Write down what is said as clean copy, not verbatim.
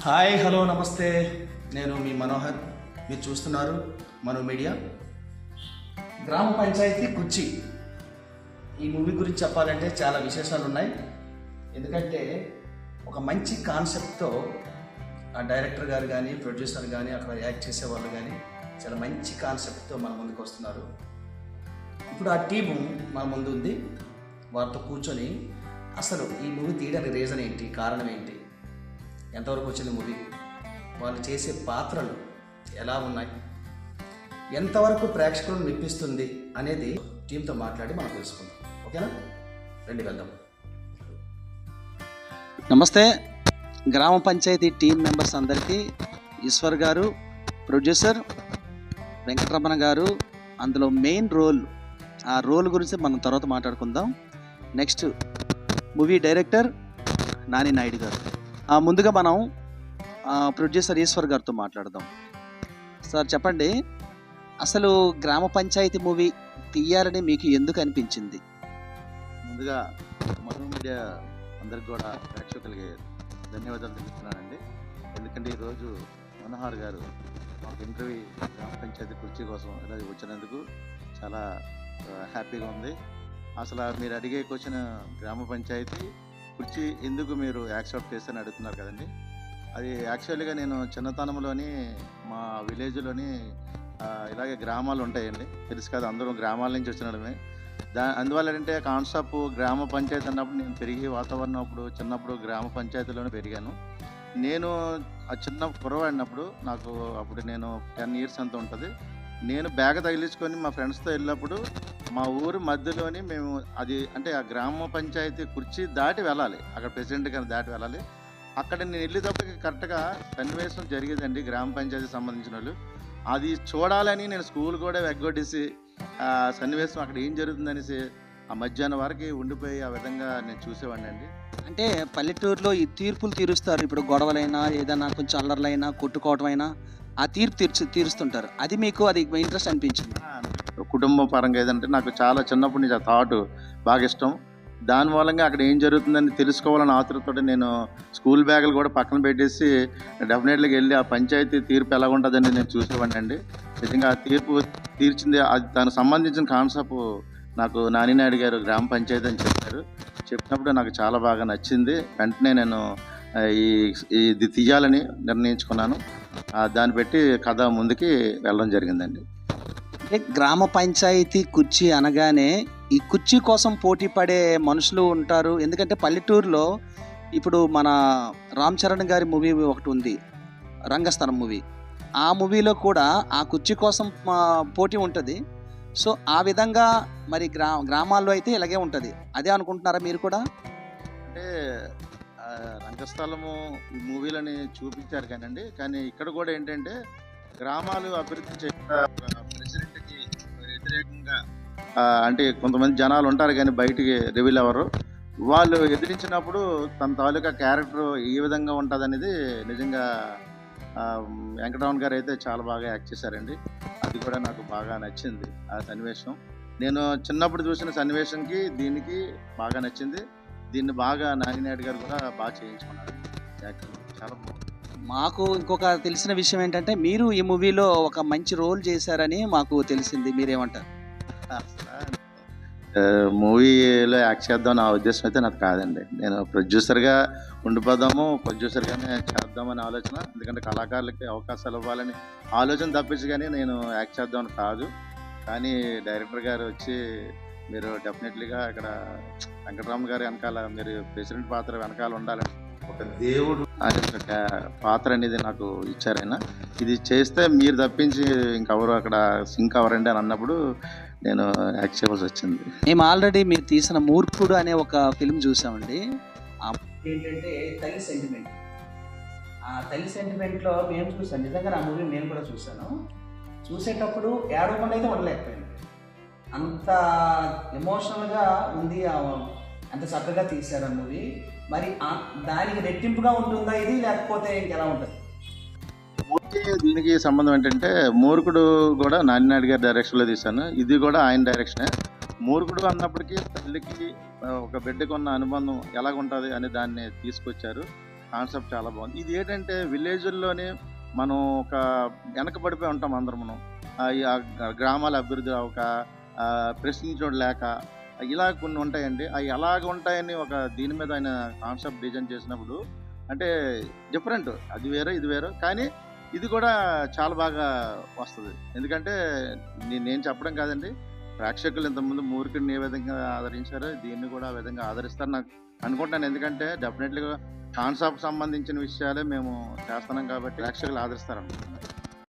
Hi hello నమస్తే, నేను మీ మనోహర్. మీరు చూస్తున్నారు మనో మీడియా. గ్రామ పంచాయతీ కుర్చీ ఈ మూవీ గురించి చెప్పాలంటే చాలా విశేషాలు ఉన్నాయి. ఎందుకంటే ఒక మంచి కాన్సెప్ట్తో ఆ డైరెక్టర్ గారు కానీ ప్రొడ్యూసర్ కానీ అక్కడ యాక్ట్ చేసే వాళ్ళు కానీ చాలా మంచి కాన్సెప్ట్తో మన ముందుకు వస్తున్నారు. ఇప్పుడు ఆ టీము మన ముందు ఉంది. వారితో కూర్చొని అసలు ఈ మూవీ తీయడానికి రీజన్ ఏంటి, కారణం ఏంటి, ఎంతవరకు వచ్చింది మూవీ, వాళ్ళు చేసే పాత్రలు ఎలా ఉన్నాయి, ఎంతవరకు ప్రేక్షకులను మెప్పిస్తుంది అనేది టీంతో మాట్లాడి మనం తెలుసుకుందాం. ఓకేనా, రండి వెళ్దాం. నమస్తే. గ్రామ పంచాయతీ టీం మెంబర్స్ అందరికీ ఈశ్వర్ గారు, ప్రొడ్యూసర్ వెంకటరమణ గారు, అందులో మెయిన్ రోల్, ఆ రోల్ గురించి మనం తర్వాత మాట్లాడుకుందాం. Next movie director Nani Naidu గారు. ముందుగా మనం ప్రొడ్యూసర్ ఈశ్వర్ గారితో మాట్లాడదాం. సార్ చెప్పండి, అసలు గ్రామ పంచాయతీ మూవీ తీయాలని మీకు ఎందుకు అనిపించింది? ముందుగా మనో మీడియా అందరికి కూడా ప్రేక్షకులకి ధన్యవాదాలు తెలుపుతున్నానండి. ఎందుకంటే ఈరోజు మనోహర్ గారు మాకు ఇంటర్వ్యూ గ్రామ పంచాయతీ కుర్చీ కోసం ఇలా వచ్చినందుకు చాలా హ్యాపీగా ఉంది. అసలు మీరు అడిగే క్వశ్చన్, గ్రామ పంచాయతీ కుర్చీ ఎందుకు మీరు యాక్సెప్ట్ చేస్తారని అడుగుతున్నారు కదండి. అది యాక్చువల్గా నేను చిన్నతనంలోని మా విలేజ్లోని ఇలాగే గ్రామాలు ఉంటాయండి, తెలుసు కదా, అందరూ గ్రామాల నుంచి వచ్చినడమే. అందువల్ల ఏంటంటే కాన్సెప్ట్ గ్రామ పంచాయతీ అన్నప్పుడు నేను పెరిగి వాతావరణం అప్పుడు చిన్నప్పుడు గ్రామ పంచాయతీలోనే పెరిగాను. నేను ఆ చిన్న కురవాడినప్పుడు నాకు అప్పుడు నేను 10 years అంత ఉంటుంది. నేను బ్యాగ్ తగిలించుకొని మా ఫ్రెండ్స్తో వెళ్ళినప్పుడు మా ఊరు మధ్యలోని మేము అది అంటే ఆ గ్రామ పంచాయతీ కుర్చీ దాటి వెళ్ళాలి, అక్కడ ప్రెసిడెంట్ గారిని దాటి వెళ్ళాలి. అక్కడ నేను వెళ్ళేటప్పటికి కరెక్ట్గా సన్నివేశం జరిగేదండి గ్రామ పంచాయతీ సంబంధించిన వాళ్ళు. అది చూడాలని నేను స్కూల్ కూడా ఎగ్గొట్టేసి ఆ సన్నివేశం అక్కడ ఏం జరుగుతుందనేసి ఆ మధ్యాహ్నం వరకు ఉండిపోయి ఆ విధంగా నేను చూసేవాడిని అండి. అంటే పల్లెటూరులో ఈ తీర్పులు తీరుస్తారు. ఇప్పుడు గొడవలైనా ఏదైనా కొంచెం అల్లర్లైనా కొట్టుకోవటం అయినా ఆ తీర్పు తీరుస్తుంటారు. అది మీకు అది ఇంట్రెస్ట్ అనిపించింది? కుటుంబ పరంగా ఏదంటే నాకు చాలా చిన్నప్పటి నుంచి ఆ థాట్ బాగా ఇష్టం. దాని మూలంగా అక్కడ ఏం జరుగుతుందని తెలుసుకోవాలని ఆతృతతో నేను స్కూల్ బ్యాగులు కూడా పక్కన పెట్టేసి డెఫినెట్లీగా వెళ్ళి ఆ పంచాయతీ తీర్పు ఎలా ఉంటుందని నేను చూసేవాడిని అండి. నిజంగా ఆ తీర్పు తీర్చింది, అది దానికి సంబంధించిన కాన్సెప్ట్ నాకు నాని నాయుడు గారు గ్రామ పంచాయతీ అని చెప్పారు. చెప్పినప్పుడు నాకు చాలా బాగా నచ్చింది. వెంటనే నేను ఇది తీయాలని నిర్ణయించుకున్నాను. దాన్ని పెట్టి కథ ముందుకి వెళ్ళడం జరిగిందండి. అంటే గ్రామ పంచాయతీ కుర్చీ అనగానే ఈ కుర్చీ కోసం పోటీ పడే మనుషులు ఉంటారు. ఎందుకంటే పల్లెటూరులో ఇప్పుడు మన రామ్ చరణ్ గారి మూవీ ఒకటి ఉంది, రంగస్థలం మూవీ. ఆ మూవీలో కూడా ఆ కుర్చీ కోసం పోటీ ఉంటుంది. సో ఆ విధంగా మరి గ్రామాల్లో అయితే ఇలాగే ఉంటుంది. అదే అనుకుంటున్నారా మీరు కూడా? అంటే రంగస్థలము ఈ మూవీలని చూపించారు కానండి, కానీ ఇక్కడ కూడా ఏంటంటే గ్రామాలు అభివృద్ధి ప్రెసిడెంట్కి వ్యతిరేకంగా అంటే కొంతమంది జనాలు ఉంటారు కానీ బయటికి రివీల్ అవ్వరు. వాళ్ళు ఎదిరించినప్పుడు తన తాలూకా క్యారెక్టర్ ఏ విధంగా ఉంటుంది అనేది నిజంగా వెంకటరమణ గారు అయితే చాలా బాగా యాక్ట్ చేశారండి. అది కూడా నాకు బాగా నచ్చింది ఆ సన్నివేశం. నేను చిన్నప్పుడు చూసిన సన్నివేశంకి దీనికి బాగా నచ్చింది. దీన్ని బాగా నాని నాయుడు గారు కూడా బాగా చేయించుకున్నారు. చాలా బాగుంది. మాకు ఇంకొక తెలిసిన విషయం ఏంటంటే మీరు ఈ మూవీలో ఒక మంచి రోల్ చేశారని మాకు తెలిసింది. మీరేమంటారు? మూవీలో యాక్ట్ చేద్దాం నా ఉద్దేశం అయితే నాకు కాదండి. నేను ప్రొడ్యూసర్గా ఉండిపోదాము, ప్రొడ్యూసర్గానే చేద్దామని ఆలోచన. ఎందుకంటే కళాకారులకి అవకాశాలు ఇవ్వాలని ఆలోచన తప్పించి కానీ నేను యాక్ట్ చేద్దామని కాదు. కానీ డైరెక్టర్ గారు వచ్చి మీరు డెఫినెట్లీగా ఇక్కడ వెంకటరమణ గారి వెనకాల మీరు ప్రెసిడెంట్ పాత్ర వెనకాల ఉండాలని ఒక దేవుడు అనే ఒక పాత్ర అనేది నాకు ఇచ్చారు ఆయన. ఇది చేస్తే మీరు తప్పించి ఇంకెవరు అక్కడ సింక్ అవ్వరండి అని అన్నప్పుడు నేను యాక్ట్ చేయవలసి వచ్చింది. మేము ఆల్రెడీ మీరు తీసిన మూర్ఖుడు అనే ఒక ఫిల్మ్ చూసామండి. ఏంటంటే తల్లి సెంటిమెంట్. ఆ తల్లి సెంటిమెంట్లో మేము చూసాను, నిజంగా ఆ మూవీ నేను కూడా చూశాను. చూసేటప్పుడు ఏడవకుండా అయితే ఉండలేకపోయాను. అంత ఎమోషనల్గా ఉంది, అంత చక్కగా తీశారు ఆ మూవీ. మరి దానికి రెట్టింపుగా ఉంటుందా ఇది, లేకపోతే ఇంకెలా ఉంటుంది? దీనికి సంబంధం ఏంటంటే మూర్ఖుడు కూడా నాని నాయుడు గారి డైరెక్షన్లో తీశాను. ఇది కూడా ఆయన డైరెక్షనే. మూర్ఖుడు అన్నప్పటికీ తల్లికి ఒక బిడ్డకు ఉన్న అనుబంధం ఎలాగుంటుంది అనే దాన్ని తీసుకొచ్చారు. కాన్సెప్ట్ చాలా బాగుంది. ఇది ఏంటంటే విలేజ్‌ల్లోనే మనం ఒక వెనకబడిపోయి ఉంటాం అందరం మనం. గ్రామాల అభివృద్ధి అవ్వక, ప్రశ్నించోడు లేక, ఇలా కొన్ని ఉంటాయండి. అవి ఎలాగ ఉంటాయని ఒక దీని మీద ఆయన కాన్సెప్ట్ డిజైన్ చేసినప్పుడు అంటే డిఫరెంట్. అది వేరు, ఇది వేరు. కానీ ఇది కూడా చాలా బాగా వస్తది. ఎందుకంటే నేను చెప్పడం కాదండి. ప్రేక్షకులు ఇంతకుముందు 'మూర్ఖుడిని' ఏ విధంగా ఆదరించారో దీన్ని కూడా ఆ విధంగా ఆదరిస్తారని నాకు అనుకుంటాను. ఎందుకంటే డెఫినెట్‌లీగా కాన్సెప్ట్ సంబంధించిన విషయాలే మేము చేస్తున్నాం కాబట్టి ప్రేక్షకులు ఆదరిస్తారనుకుంటున్నాను.